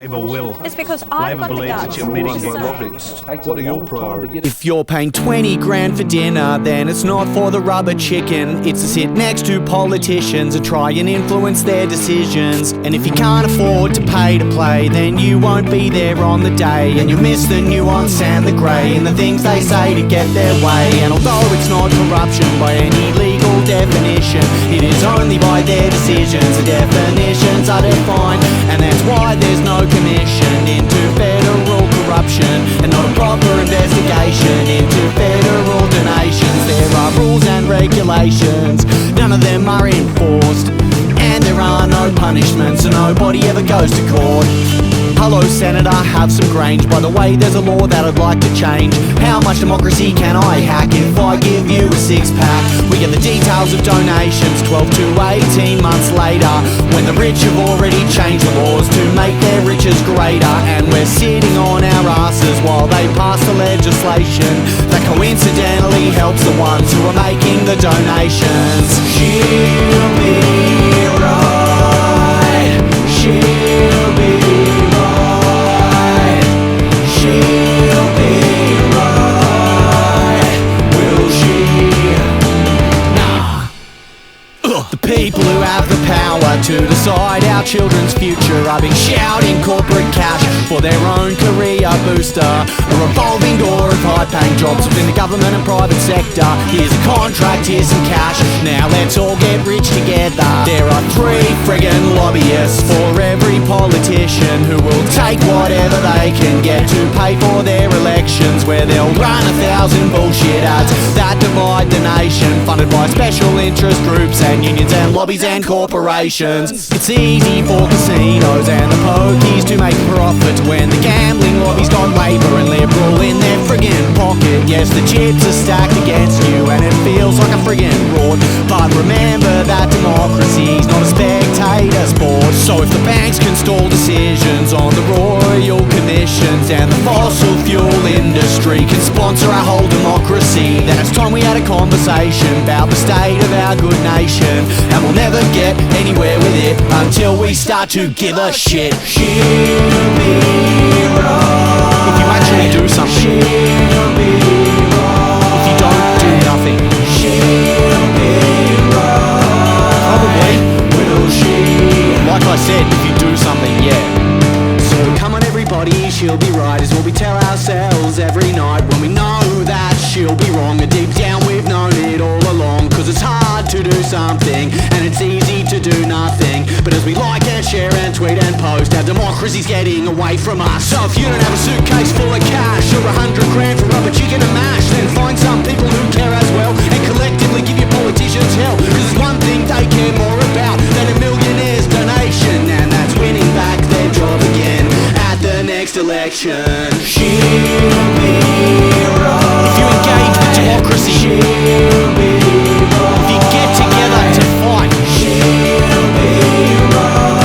Labour will. It's because I've Labour got the believes guts. it's your bidding. What are your priorities? If you're paying 20 grand for dinner, then it's not for the rubber chicken. It's to sit next to politicians and try and influence their decisions. And if you can't afford to pay to play, then you won't be there on the day. And you miss the nuance and the grey and the things they say to get their way. And although it's not corruption by any legal definition, it is only by their decisions. The definitions are defined, and that's why there's no commission into federal corruption and not a proper investigation into federal donations. There are rules and regulations, none of them are enforced, and there are no punishments, so nobody ever goes to court. Hello Senator, have some grange. By the way, there's a law that I'd like to change. How much democracy can I hack if I give you a six-pack? We get the details of donations 12 to 18 months later, when the rich have already changed the laws to make their riches greater. And we're sitting on our asses while they pass the legislation that coincidentally helps the ones who are making the donations. She'll be right. She'll be people who have the power to decide our children's future are being shouting corporate cash for their own career booster. A revolving door of high-paying jobs within the government and private sector. Here's a contract, here's some cash, now let's all get rich together. There are 3 friggin' lobbyists for every politician who will take whatever they can get to pay for their elections, where they'll run 1,000 bullshit ads that divide the nation, funded by special interest groups and unions and lobbies and corporations. It's easy for casinos and the pokies to make profit when the gambling lobby's got Labour and Liberal in their friggin' pocket. Yes, the chips are stacked against you and it feels like a friggin' fraud, but remember that democracy's not a spectator sport. So if the banks can stall decisions on the royal commissions and the fossil fuel industry can sponsor our whole democracy, then it's time we had a conversation about the state of our good nation. And we'll never get anywhere with it until we start to give a shit. She'll be right. If you actually do something. She'll be right. If you don't do nothing. She'll be right. Probably. Will she? Like I said, if you do something, yeah. So come on everybody, she'll be right, is what we tell ourselves every night when we know that she'll be wrong. And deep down we've known it all along, cause it's hard to do something and it's easy to do nothing. But as we like and share and tweet and post, our democracy's getting away from us. So if you don't have a suitcase full of cash or 100 grand for rubber chicken and mash, then find some people who care as well and collectively give your politicians hell. Cause there's one thing they care more about than a millionaire's donation, and that's winning back their job again at the next election. She'll be right. If you engage with democracy, she'll be right. If you get together to fight, she'll be right.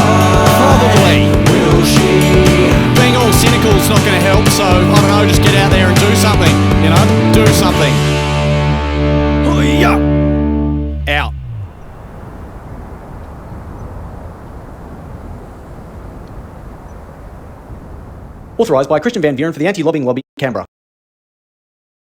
Probably. Will she? Being all cynical is not going to help, so I don't know, just get out there and do something, you know? Do something. Out. Authorised by Christian Van Buren for the Anti-Lobbying Lobby, Canberra.